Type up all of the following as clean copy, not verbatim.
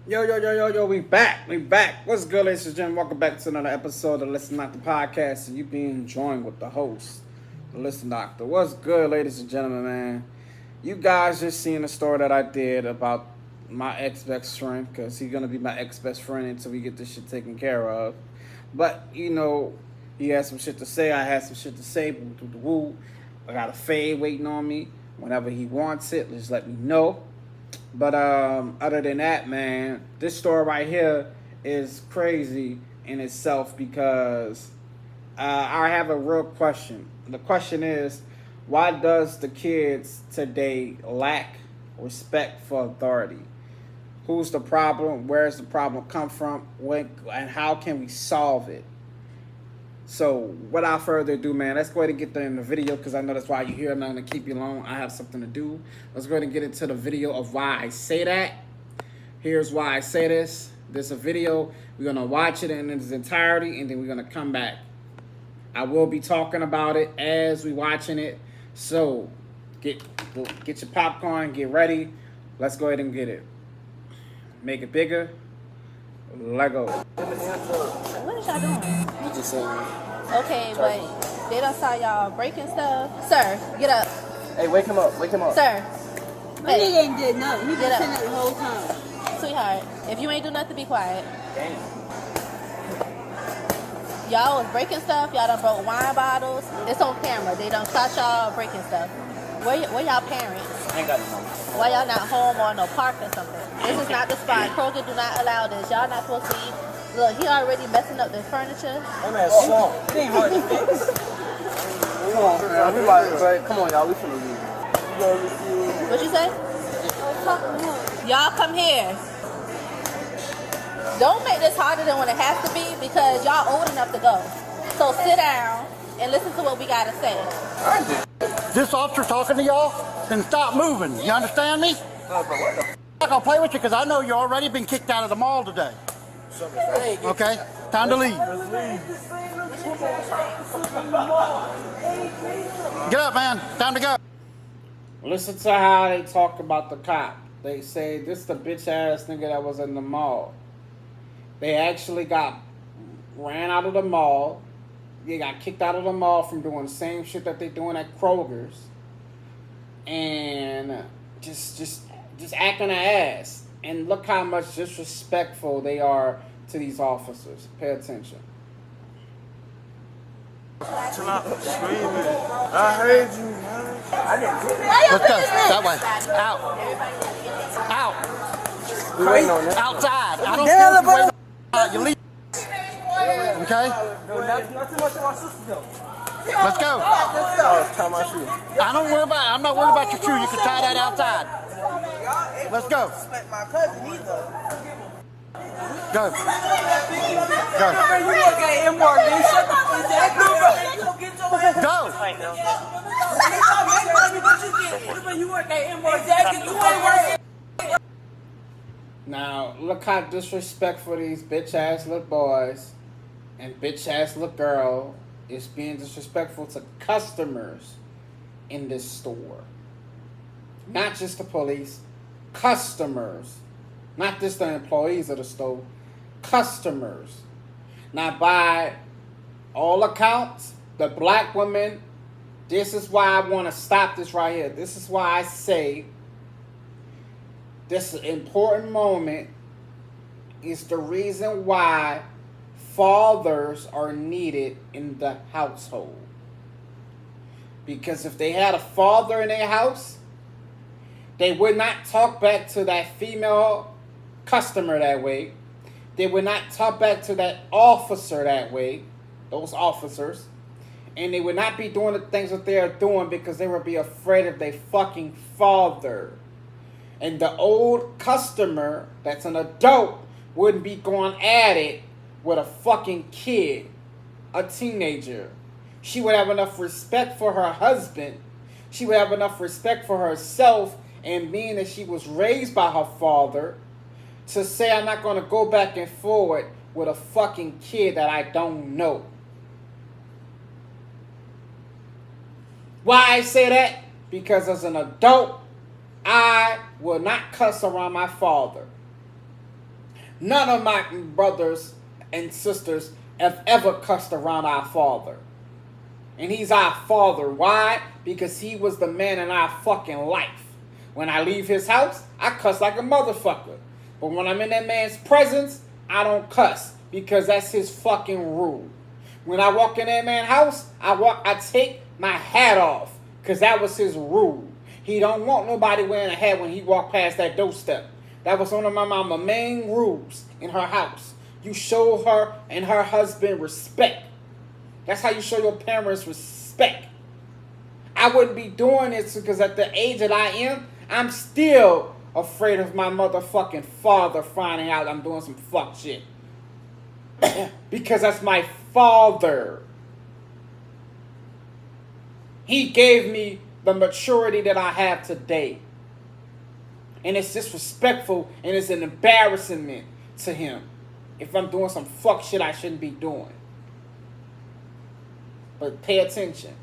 Yo, we back. We back. What's good, ladies and gentlemen? Welcome back to another episode of Listen Doctor Podcast. And you be enjoying with the host, the Listen Doctor. What's good, ladies and gentlemen, man? You guys just seen the story that I did about my ex-best friend, because he's going to be my ex-best friend until we get this shit taken care of. But, he had some shit to say. I had some shit to say. Woo. I got a fade waiting on me. Whenever he wants it, just let me know. But other than that, man, this story right here is crazy in itself because I have a real question. The question is, why does the kids today lack respect for authority? Who's the problem? Where does the problem come from? And how can we solve it? So, without further ado, man, let's go ahead and get in the video because I know that's why you're here. I'm not going to keep you long. I have something to do. Let's go ahead and get into the video of why I say that. Here's why I say this. There's a video. We're going to watch it in its entirety, and then we're going to come back. I will be talking about it as we watching it. So, get your popcorn. Get ready. Let's go ahead and get it. Make it bigger. Let go. What is y'all doing? You just saying. Okay, but they don't saw y'all breaking stuff. Sir, get up. Hey, wake him up. Wake him up. Sir. My nigga ain't did nothing. He Get been up. saying that the whole time. Sweetheart, if you ain't do nothing, be quiet. Damn. Y'all was breaking stuff. Y'all done broke wine bottles. It's on camera. They done caught y'all breaking stuff. Where y'all parents? I ain't got no money. Why y'all not home or no park or something? This is not the spot. Kroger do not allow this. Y'all not supposed to be. Look, he already messing up the furniture. That man's slow. It ain't hard to fix. Come on, man. Come on, y'all. We finna leave. What you say? Y'all come here. Don't make this harder than what it has to be because y'all old enough to go. So sit down and listen to what we gotta say. This officer talking to y'all, then stop moving. You understand me? I'm not gonna play with you because I know you already been kicked out of the mall today. Okay, time to leave. Get up, man. Time to go. Listen to how they talk about the cop. They say this the bitch ass nigga that was in the mall. They actually ran out of the mall. They got kicked out of the mall from doing the same shit that they doing at Kroger's. And just acting an ass. And look how much disrespectful they are to these officers. Pay attention. I heard you, man. Let's go. That way. Out. Out. We waiting on that. Outside. I don't care if you wait outside. You leave. Okay? Not too much of my sister, though. Let's go. Oh, tie my shoe. I'm not worried about your shoe. You can tie that outside. Let's go. My cousin either. Go. Go. You work at MR, man. Shut the fuck up. Go. You work at MR. You ain't working. Now, look how disrespectful these bitch ass little boys and bitch ass little girl is being disrespectful to customers in this store. Not just the police, customers. Not just the employees of the store, customers. Now, by all accounts, the black woman, this is why I want to stop this right here. This is why I say this important moment is the reason why fathers are needed in the household. Because if they had a father in their house, they would not talk back to that female customer that way. They would not talk back to that officer that way, those officers. And they would not be doing the things that they are doing because they would be afraid of their fucking father. And the old customer that's an adult wouldn't be going at it with a fucking kid, a teenager. She would have enough respect for her husband. She would have enough respect for herself and being that she was raised by her father to say, I'm not going to go back and forward with a fucking kid that I don't know. Why I say that? Because as an adult, I will not cuss around my father. None of my brothers and sisters have ever cussed around our father. And he's our father. Why? Because he was the man in our fucking life. When I leave his house, I cuss like a motherfucker. But when I'm in that man's presence, I don't cuss. Because that's his fucking rule. When I walk in that man's house, I take my hat off. Because that was his rule. He don't want nobody wearing a hat when he walk past that doorstep. That was one of my mama's main rules in her house. You show her and her husband respect. That's how you show your parents respect. I wouldn't be doing this because at the age that I am, I'm still afraid of my motherfucking father finding out I'm doing some fuck shit. Because that's my father. He gave me the maturity that I have today. And it's disrespectful and it's an embarrassment to him if I'm doing some fuck shit I shouldn't be doing. But pay attention.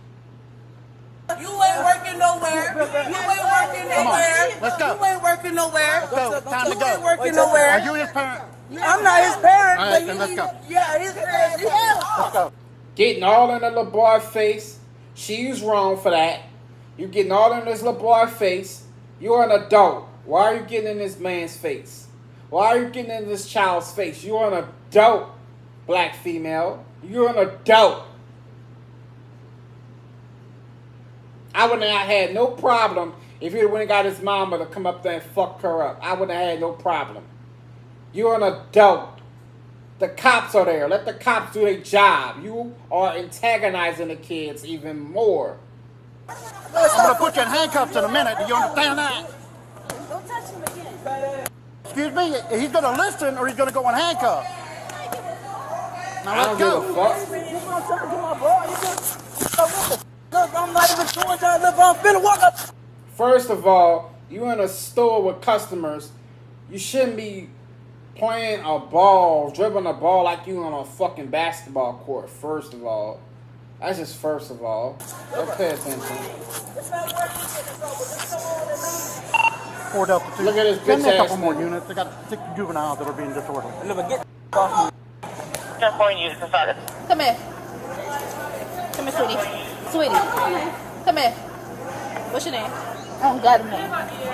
You ain't working nowhere. You ain't working nowhere. Let's go. You ain't working nowhere. Let's go. Time to You go. ain't working Are nowhere. you his parent? I'm not his parent. All right, but then let's go. Yeah, his parent. Yeah. Let's go. Getting all in the little boy's face. She's wrong for that. You getting all in this little boy's face. You're an adult. Why are you getting in this man's face? Why are you getting in this child's face? You're an adult, black female. You're an adult. I wouldn't have had no problem if he went and got his mama to come up there and fuck her up. I wouldn't have had no problem. You're an adult. The cops are there. Let the cops do their job. You are antagonizing the kids even more. I'm going to put you in handcuffs in a minute. Do you understand that? Don't touch him again. Excuse me? He's going to listen or he's going to go in handcuffs. Now I let's don't go. give a fuck. Look, I'm not even doing that. Look, I'm finna walk up. First of all, you in a store with customers. You shouldn't be playing a ball, dribbling a ball like you on a fucking basketball court, first of all. That's just first of all. Don't pay attention. 4 Delta 2. Look at this Send me a bitch couple ass more nigga. units. They got 6 juveniles that are being disorderly. Come here. Come here, sweetie. Sweetie. Come here. What's your name? I don't got a name.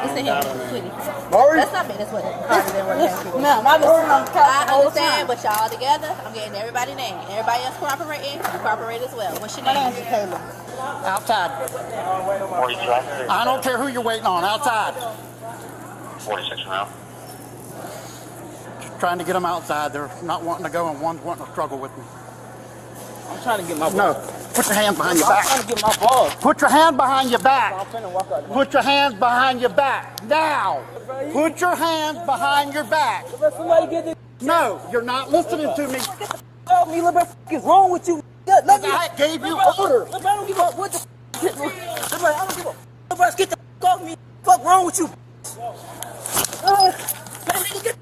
Listen here, sweetie. That's not me. That's what it is. No, my daughter I understand, but y'all together, I'm getting everybody's name. Everybody else cooperating, you cooperate as well. What's your name? My name's Kayla. Outside. I don't care who you're waiting on. Outside. 46 now. Just trying to get them outside. They're not wanting to go and one's wanting to struggle with me. I'm trying to get my No. Put your hands behind your I'm back. trying to get my balls. Put your hand behind your back. I'm finna walk out. Put your hands behind your back. Now. Put your hands behind your back. Somebody get this No, you're not listening to me. off me. Look, what the f is wrong with you? Let me. I gave you Look, orders. Look, I don't give a what the f is. Look, I don't give a f. Get the f off me. Fuck wrong with you? Man, nigga, get the f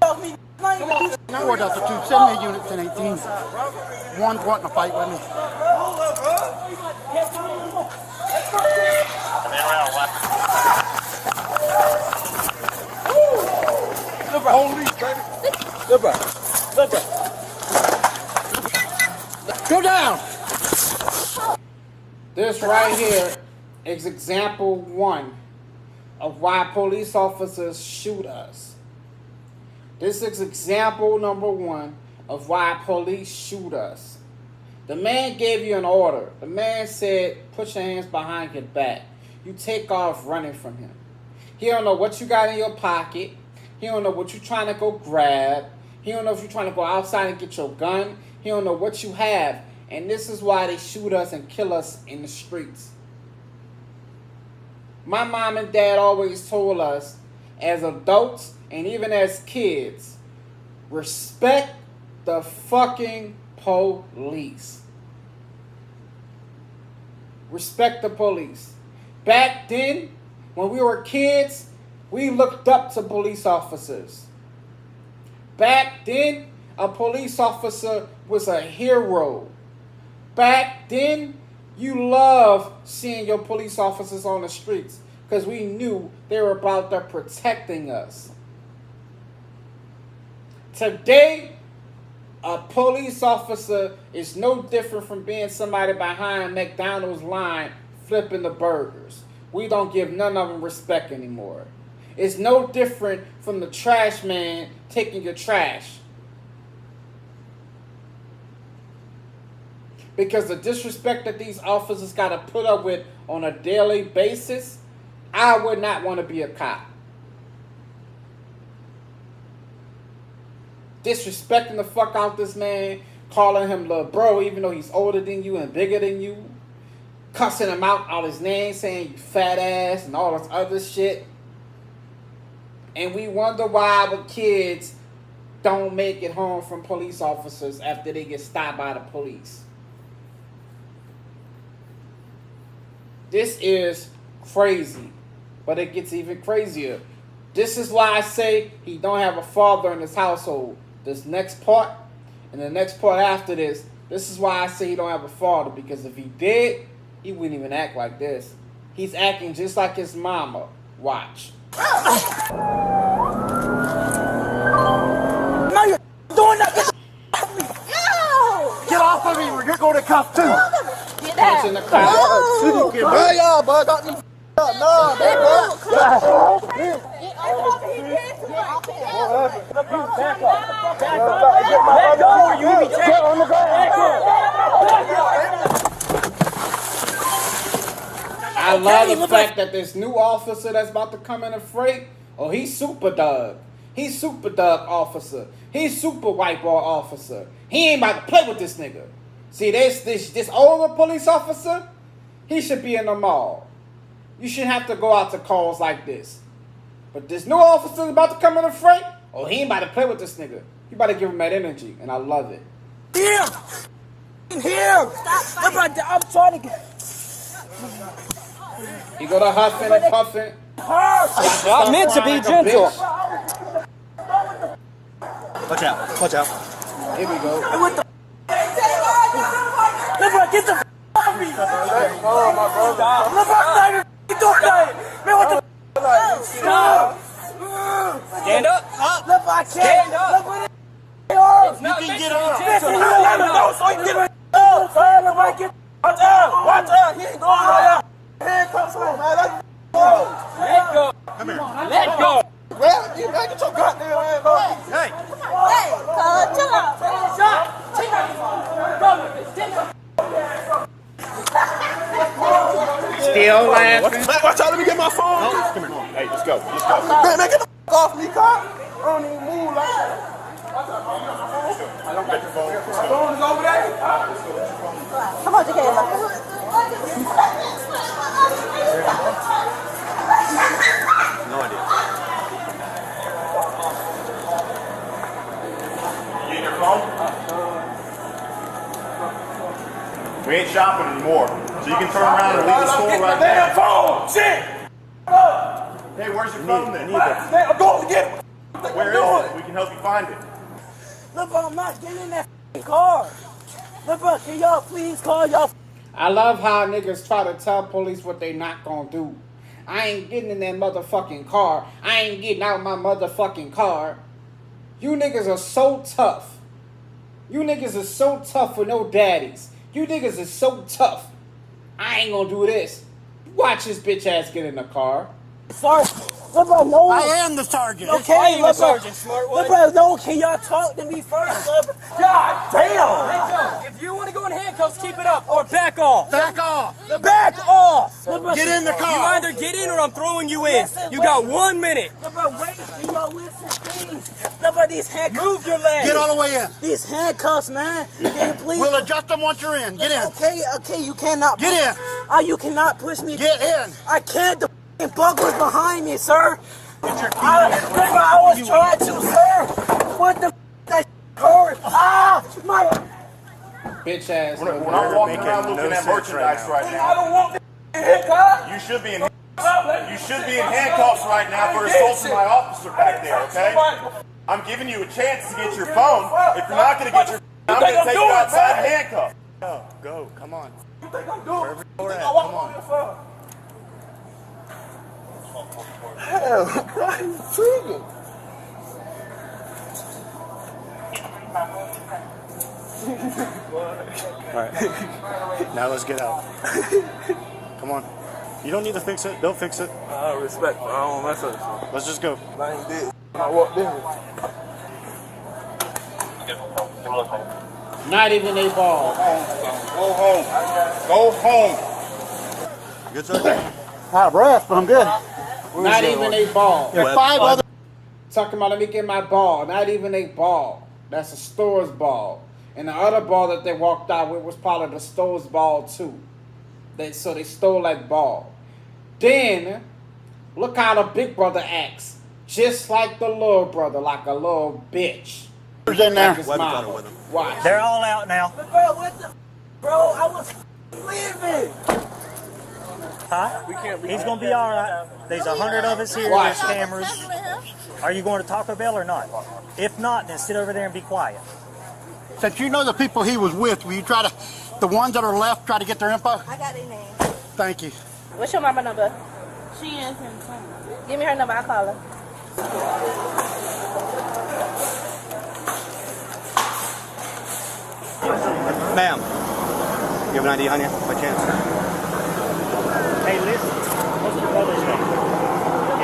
off me. I ain't gonna do 4 Delta 2, send me units in 18. One's wanting to fight with me. Holy Look, bro. Look, bro. Go down. This right here is example 1 of why police officers shoot us. This is example number 1 of why police shoot us. The man gave you an order. The man said, put your hands behind your back. You take off running from him. He don't know what you got in your pocket. He don't know what you're trying to go grab. He don't know if you're trying to go outside and get your gun. He don't know what you have. And this is why they shoot us and kill us in the streets. My mom and dad always told us, as adults and even as kids, respect the fucking police. Respect the police. Back then, when we were kids, we looked up to police officers. Back then, a police officer was a hero. Back then, you loved seeing your police officers on the streets because we knew they were about there protecting us. Today, a police officer is no different from being somebody behind McDonald's line flipping the burgers. We don't give none of them respect anymore. It's no different from the trash man taking your trash. Because the disrespect that these officers got to put up with on a daily basis, I would not want to be a cop. Disrespecting the fuck out this man, calling him little bro even though he's older than you and bigger than you, cussing him out all his name, saying you fat ass and all this other shit. And we wonder why our kids don't make it home from police officers after they get stopped by the police. This is crazy, but it gets even crazier. This is why I say he don't have a father in his household. This next part and the next part after this is why I say he don't have a father, because if he did, he wouldn't even act like this. He's acting just like his mama. Watch. Now you're doing that. Get off of me or you're going to cuff too. Get that. In the car. Hey, y'all, bud. Got me up. No, Get off of his Let go or you will be taken. On the ground. I love the fact that this new officer that's about to come in the fray, oh, he's Super Doug. He's Super Doug officer. He's Super White Boy officer. He ain't about to play with this nigga. See, this older police officer, he should be in the mall. You shouldn't have to go out to calls like this. But this new officer about to come in the fray, oh, he ain't about to play with this nigga. You about to give him that energy, and I love it. Here! Here! I'm trying to get... You go to huffing and puffing. I meant to be gentle. Watch out. Watch out. Here we go. What the... LeBron, get the off me! Oh, my brother. LeBron, get the man, what the... Stop! Stand up. LeBron, I can't. Stand up. You can get up. Watch out! Watch out! He ain't going around. Handcuffs on, man. Let go. Come here. Let go. Well, you man, get your goddamn hands off. Hey. Hey, chill out. Still laughing. Watch out, let me get my phone. Come here. Hey, let's go. Let's go. Man, get the f*** off me, cop. I don't even move like that. I don't get your phone. My phone is over there. Come on, Jaquela. No idea. You getting your phone? We ain't shopping anymore. So you can turn around and leave the store right now. Phone, shit. Hey, where's your phone then? I'm going to get it. Where is it? We can help you find it. Look, I'm not getting in that car. Look, can y'all please call y'all? I love how niggas try to tell police what they not gonna do. I ain't getting in that motherfucking car. I ain't getting out my motherfucking car. You niggas are so tough. You niggas are so tough with no daddies. You niggas are so tough. I ain't gonna do this. Watch this bitch ass get in the car. Sorry. LeBron, no. I am the sergeant. Okay, LeBron. LeBron, no. Can y'all talk to me first, LeBron? God damn. If you want to go in handcuffs, keep it up or back off. Back off. Back off. LeBron, Get in the You car. either get in or I'm throwing you in. You got 1 minute. LeBron, wait. Can y'all listen, please? LeBron, these handcuffs. Move your legs. Get all the way in. These handcuffs, man. Can you please? We'll adjust them once you're in. Get in. Okay, you cannot. Get in. You cannot push me. Get in. I can't. The f***ing buckler's behind me, sir. Get your feet I was trying to, sir. What the f*** that hurt? My. Bitch ass. We're little not girl. walking around looking at merchandise right I now. don't want this handcuff. You should be in handcuffs right now for assaulting my officer back there, okay? I'm giving you a chance to get your phone. If you're not going to get your phone, I'm going to take you outside and handcuff. Go. Come on. You think I'm doing it? Come on. Hell, I'm intriguing. Alright. Now let's get out. Come on. You don't need to fix it. They'll fix it. I respect. I don't mess up. Let's just go. I ain't did. I walked in. Not even a ball. Go home. Go home. Good, sir? Out of breath, but I'm good. Not even a ball. There's 5 other. Talking about, let me get my ball. Not even a ball. That's a store's ball. And the other ball that they walked out with was part of the store's ball too. So they stole that ball. Then, look how the big brother acts. Just like the little brother, like a little bitch. Who's in there? Like his mama. Watch. They're all out now. Bro, what the? Bro, I was leaving. Huh? He's gonna be all right. There's 100 of us here. Watch. There's cameras. Are you going to Taco Bell or not? If not, then sit over there and be quiet. Since you know the people he was with, will you try to, the ones that are left, try to get their info? I got their name. Thank you. What's your mama number? She is in town. Give me her number. I'll call her. Ma'am, you have an ID on you, by chance? Hey, listen. What's your brother's name?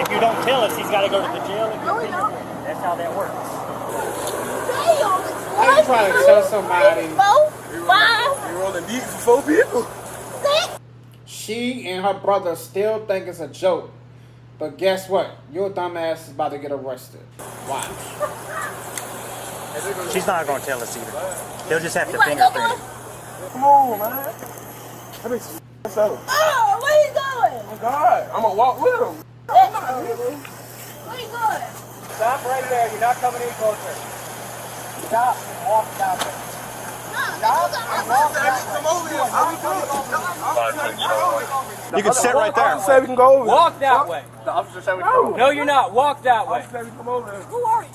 If you don't tell us, he's got to go to the jail. That's how that works. How you trying to tell somebody? 4, 5, You rolling deep for 4 people. 6. She and her brother still think it's a joke. But guess what? Your dumb ass is about to get arrested. Watch. She's not going to tell us either. They'll just have to fingerprint it. Come on, man. That makes sense. Oh, where you going? Oh, God. I'm going to walk with him. Where you going? Stop right there. You're not coming any closer. Stop and walk down there. You can sit right there. Say we can go over. Walk that way. The officer said we can go over. No, you're not. Walk that way. Officer said we can come over there. Who are you?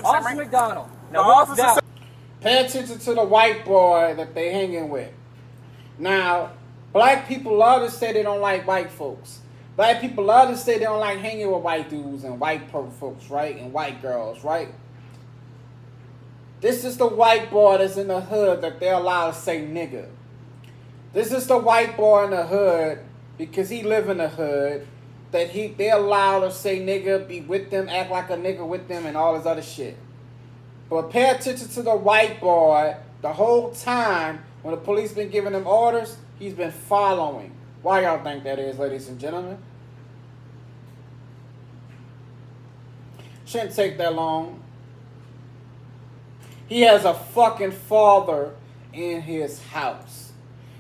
Officer McDonald. The Now walk officer that said way. Pay attention to the white boy that they hanging with. Now, black people love to say they don't like white folks. Black people love to say they don't like hanging with white dudes and white folks, right? And white girls, right? This is the white boy that's in the hood that they're allowed to say nigga. This is the white boy in the hood because he live in the hood that they're allowed to say nigga, be with them, act like a nigga with them, and all this other shit. But pay attention to the white boy the whole time when the police been giving him orders, he's been following. Why y'all think that is, ladies and gentlemen? Shouldn't take that long. He has a fucking father in his house.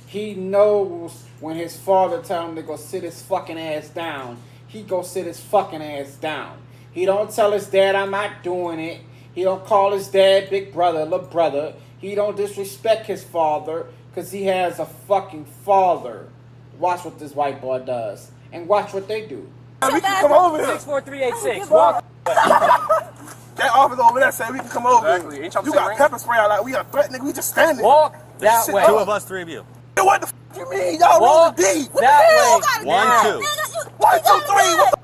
He knows when his father tells him to go sit his fucking ass down, he go sit his fucking ass down. He don't tell his dad, I'm not doing it. He don't call his dad big brother, little brother. He don't disrespect his father because he has a fucking father. Watch what this white boy does. And watch what they do. we can come over here. 64386. Walk. That officer over there said we can come over. Exactly. Ain't y'all You got saying pepper spray out like we a threat, nigga. We just standing. Walk that Shit, way. 2 of us, 3 of you. Yo, what the f you mean? Y'all Walk rolling deep. that way. 1, 2. 1, 2, 3. What the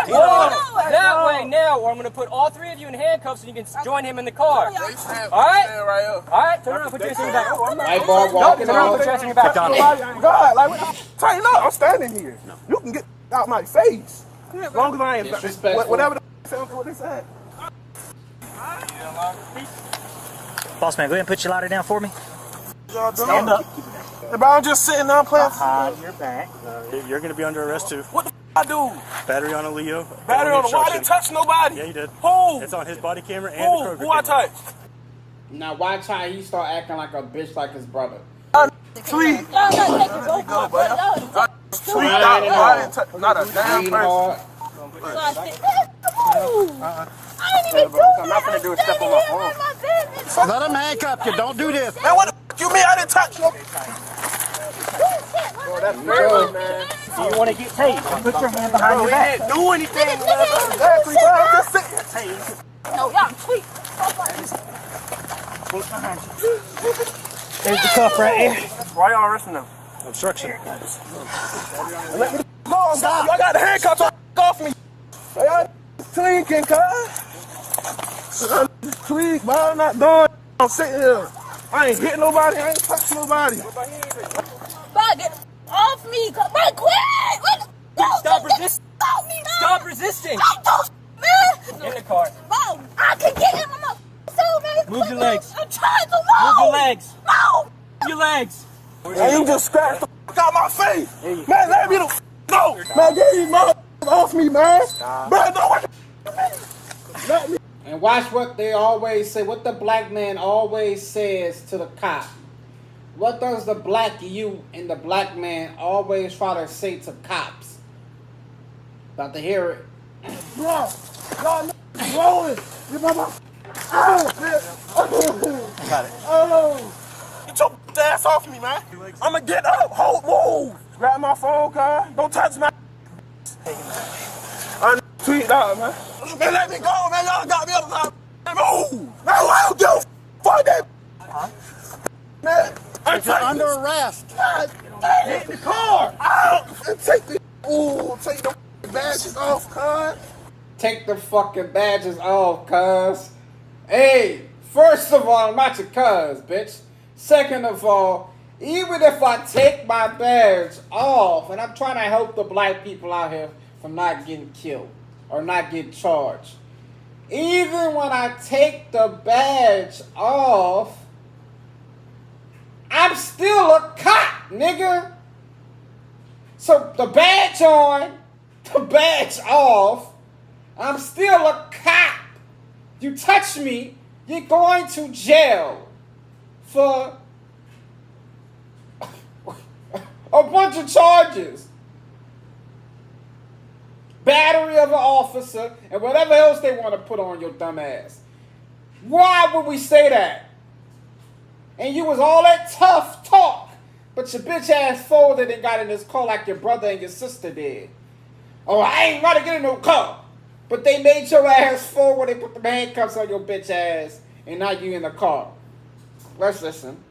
Walk that way now, or I'm going to put all 3 of you in handcuffs and you can join him in the car. All right? Stand right All right, turn around, put your ass in your back. White boy walking Turn around, put your out. ass in your back. God, like, what the tighten up. I'm standing here. No. You can get out my face. As long as I ain't Disrespectful. whatever the sound what they said. Boss man, go ahead and put your lighter down for me. Y'all doing? Stand up. If I'm just sitting there playing, Behind your back. You're going to be under arrest too. what the f I do? Battery on a Leo. Battery on the wall. I didn't touch nobody. Yeah, you did. Who? It's on his body camera and the Kroger Who I camera. touched? Now watch how he start acting like a bitch like his brother. Tweet. Y'all not taking both my brother. Tweet out. I didn't touch not a damn Reading person. hard. I didn't even do I'm not gonna do a step on my phone. phone. Let him handcuff you. Don't do this. Man, what the f you mean? I didn't touch no. That's crazy, man. Do you want to get tased? Put your hand behind Bro, your he back. didn't do anything. Exactly, bro. I'm just sitting. No, y'all tweet. There's the cuff right here. Why y'all arresting them? Obstruction. Let me go. Stop. Y'all got the handcuffs off me. Y'all tweaking, cuz. Tweak, but I'm not doing I'm sitting here. I ain't hitting nobody. I ain't touching nobody. Bro, get off me. Bro, quit. Stop resisting. Stop me, man. Stop resisting. Man. In the car. Bro, I can get in my soul, man. Move your legs. I'm trying to move. Move your legs. No. Move your legs. And you just scratched the fuck out my face. Man, let me the fuck go. Man, get these motherfuckers off me, man. Man, no one. Let me. And watch what they always say, what the black man always says to the cop. What does the black you and the black man always try to say to cops? About to hear it. Bro, y'all rolling. You mama. Oh, got it. Oh. Get your ass off me, man. I'ma get up. Hold, move. Grab my phone, car. Don't touch my. I'm tweet out, man. Man, let me go, man. Y'all got me up. Move. Man, I don't give a fuck that. Man, You're under arrest. Get in the car. Take the badges off, car. Take the fucking badges off, cuz. Hey, first of all, I'm not your cuz, bitch. Second of all, even if I take my badge off, and I'm trying to help the black people out here from not getting killed or not getting charged. Even when I take the badge off, I'm still a cop, nigga. So the badge on, the badge off, I'm still a cop. You touch me, you're going to jail for a bunch of charges. Battery of an officer and whatever else they want to put on your dumb ass. Why would we say that? And you was all that tough talk, but your bitch ass folded and got in this car like your brother and your sister did. Oh, I ain't about to get in no car. But they made your ass forward. They put the handcuffs on your bitch ass. And now you in the car. Let's listen.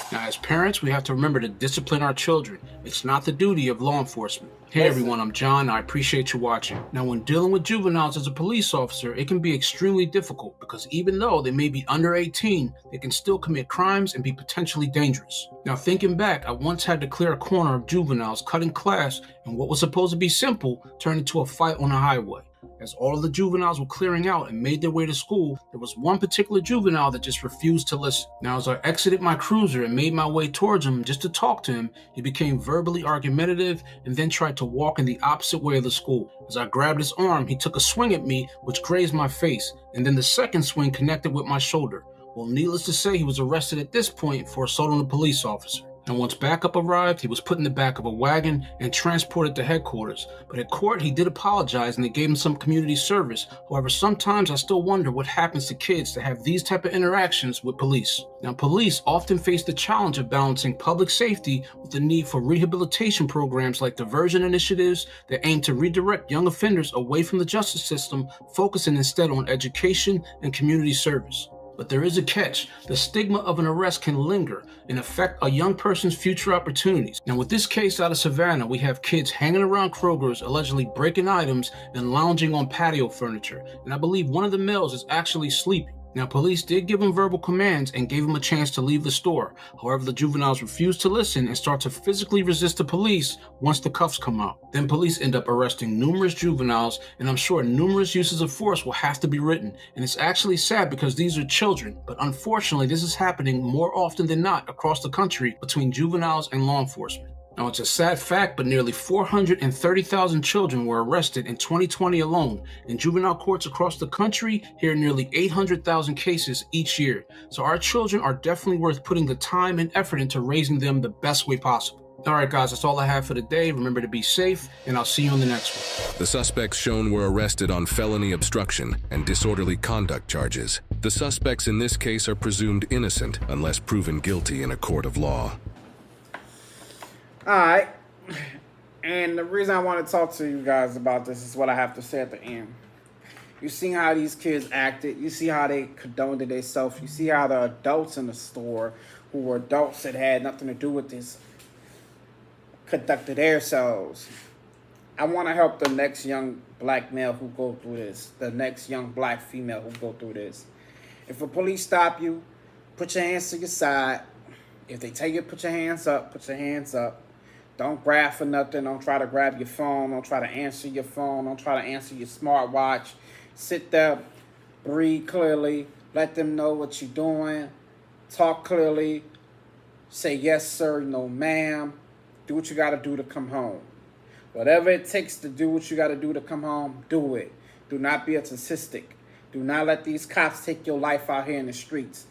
Now, as parents, we have to remember to discipline our children. It's not the duty of law enforcement. Hey everyone, I'm John. I appreciate you watching. Now, when dealing with juveniles as a police officer, it can be extremely difficult because even though they may be under 18, they can still commit crimes and be potentially dangerous. Now, thinking back, I once had to clear a corner of juveniles cutting class, and what was supposed to be simple turned into a fight on the highway. As all of the juveniles were clearing out and made their way to school, there was one particular juvenile that just refused to listen. Now, as I exited my cruiser and made my way towards him just to talk to him, he became verbally argumentative and then tried to walk in the opposite way of the school. As I grabbed his arm, he took a swing at me, which grazed my face, and then the second swing connected with my shoulder. Well, needless to say, he was arrested at this point for assault on a police officer. And once backup arrived, he was put in the back of a wagon and transported to headquarters. But at court, he did apologize and they gave him some community service. However, sometimes I still wonder what happens to kids that have these type of interactions with police. Now, police often face the challenge of balancing public safety with the need for rehabilitation programs like diversion initiatives that aim to redirect young offenders away from the justice system, focusing instead on education and community service. But there is a catch. The stigma of an arrest can linger and affect a young person's future opportunities. Now, with this case out of Savannah, we have kids hanging around Kroger's, allegedly breaking items and lounging on patio furniture. And I believe one of the males is actually sleeping. Now, police did give him verbal commands and gave him a chance to leave the store. However, the juveniles refused to listen and start to physically resist the police once the cuffs come out. Then police end up arresting numerous juveniles, and I'm sure numerous uses of force will have to be written. And it's actually sad because these are children, but unfortunately, this is happening more often than not across the country between juveniles and law enforcement. Now, it's a sad fact, but nearly 430,000 children were arrested in 2020 alone, and juvenile courts across the country hear nearly 800,000 cases each year. So our children are definitely worth putting the time and effort into raising them the best way possible. All right, guys, that's all I have for today. Remember to be safe, and I'll see you on the next one. The suspects shown were arrested on felony obstruction and disorderly conduct charges. The suspects in this case are presumed innocent unless proven guilty in a court of law. Alright, and the reason I want to talk to you guys about this is what I have to say at the end. You see how these kids acted. You see how they condoned it themselves. You see how the adults in the store, who were adults that had nothing to do with this, conducted themselves. I want to help the next young black male who go through this, the next young black female who go through this. If a police stop you, put your hands to your side. If they tell you to put your hands up, put your hands up. Don't grab for nothing. Don't try to grab your phone. Don't try to answer your phone. Don't try to answer your smartwatch. Sit there, breathe clearly. Let them know what you're doing. Talk clearly. Say yes, sir, no, ma'am. Do what you got to do to come home. Whatever it takes to do what you got to do to come home, do it. Do not be a statistic. Do not let these cops take your life out here in the streets.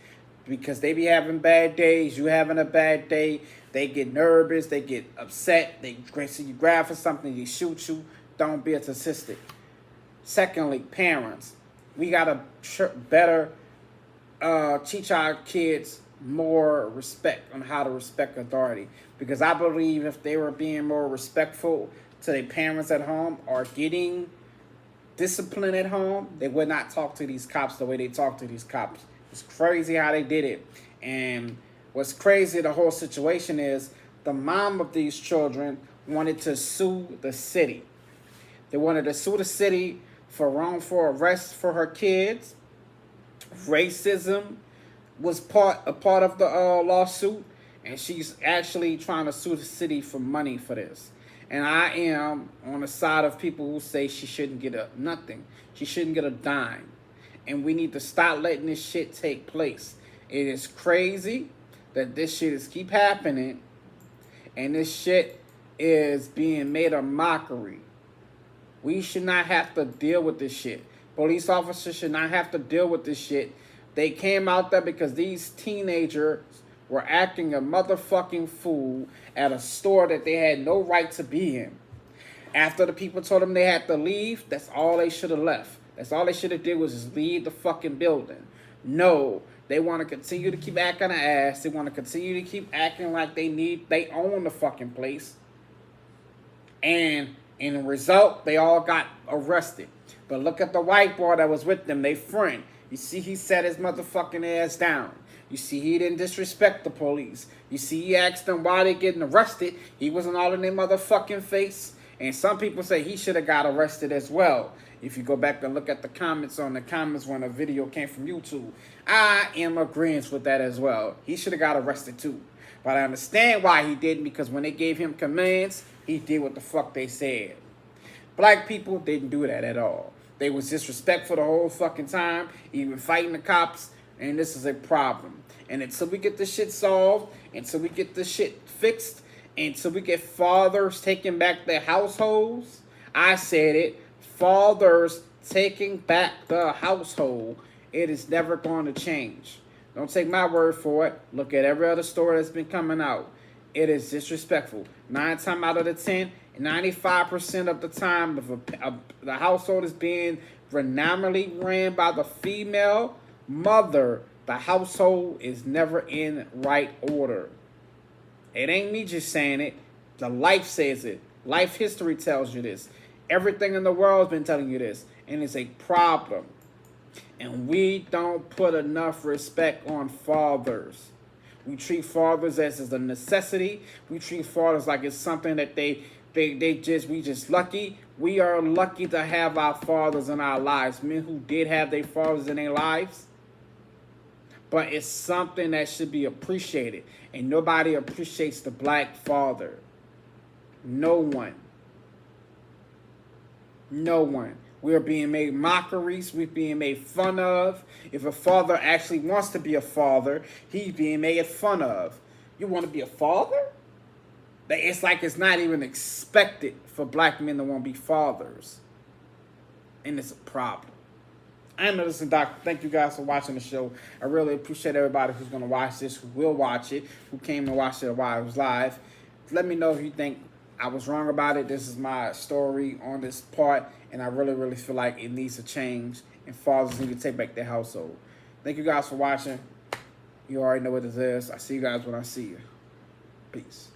Because they be having bad days. You having a bad day. They get nervous. They get upset. They see you grab for something. They shoot you. Don't be a statistic. Secondly, parents. We got to better teach our kids more respect on how to respect authority. Because I believe if they were being more respectful to their parents at home or getting discipline at home, they would not talk to these cops the way they talk to these cops. It's crazy how they did it. And what's crazy, the whole situation is the mom of these children wanted to sue the city. They wanted to sue the city for wrongful arrest for her kids. Racism was a part of the lawsuit. And she's actually trying to sue the city for money for this. And I am on the side of people who say she shouldn't get nothing. She shouldn't get a dime. And we need to stop letting this shit take place. It is crazy that this shit is keep happening. And this shit is being made a mockery. We should not have to deal with this shit. Police officers should not have to deal with this shit. They came out there because these teenagers were acting a motherfucking fool at a store that they had no right to be in. After the people told them they had to leave, that's all they should have left. That's all they should have did was just leave the fucking building. No, they want to continue to keep acting an ass. They want to continue to keep acting like they own the fucking place. And in the result, they all got arrested. But look at the white boy that was with them, they friend. You see, he set his motherfucking ass down. You see, he didn't disrespect the police. You see, he asked them why they getting arrested. He wasn't all in their motherfucking face. And some people say he should have got arrested as well. If you go back and look at the comments on the comments when a video came from YouTube, I am agreeing with that as well. He should have got arrested too. But I understand why he didn't, because when they gave him commands, he did what the fuck they said. Black people didn't do that at all. They was disrespectful the whole fucking time, even fighting the cops. And this is a problem. And until we get this shit solved, until we get this shit fixed, until we get fathers taking back their households, I said it, fathers taking back the household, it is never going to change. Don't take my word for it. Look at every other story that's been coming out. It is disrespectful. 9 times out of the 10, 95% of the time, if the household is being predominantly ran by the female mother, the household is never in right order. It ain't me just saying it. The life says it. Life history tells you this. Everything in the world has been telling you this. And it's a problem. And we don't put enough respect on fathers. We treat fathers as a necessity. We treat fathers like it's something that we just lucky. We are lucky to have our fathers in our lives. Men who did have their fathers in their lives. But it's something that should be appreciated. And nobody appreciates the black father. No one. No one. We're being made mockeries. We're being made fun of. If a father actually wants to be a father, he's being made fun of. You want to be a father? It's like it's not even expected for black men to want to be fathers. And it's a problem. I'm Medicine Doctor. Thank you guys for watching the show. I really appreciate everybody who's going to watch this, who will watch it, who came and watched it while it was live. Let me know if you think I was wrong about it. This is my story on this part, and I really, really feel like it needs to change, and fathers need to take back their household. Thank you guys for watching. You already know what this is. I see you guys when I see you. Peace.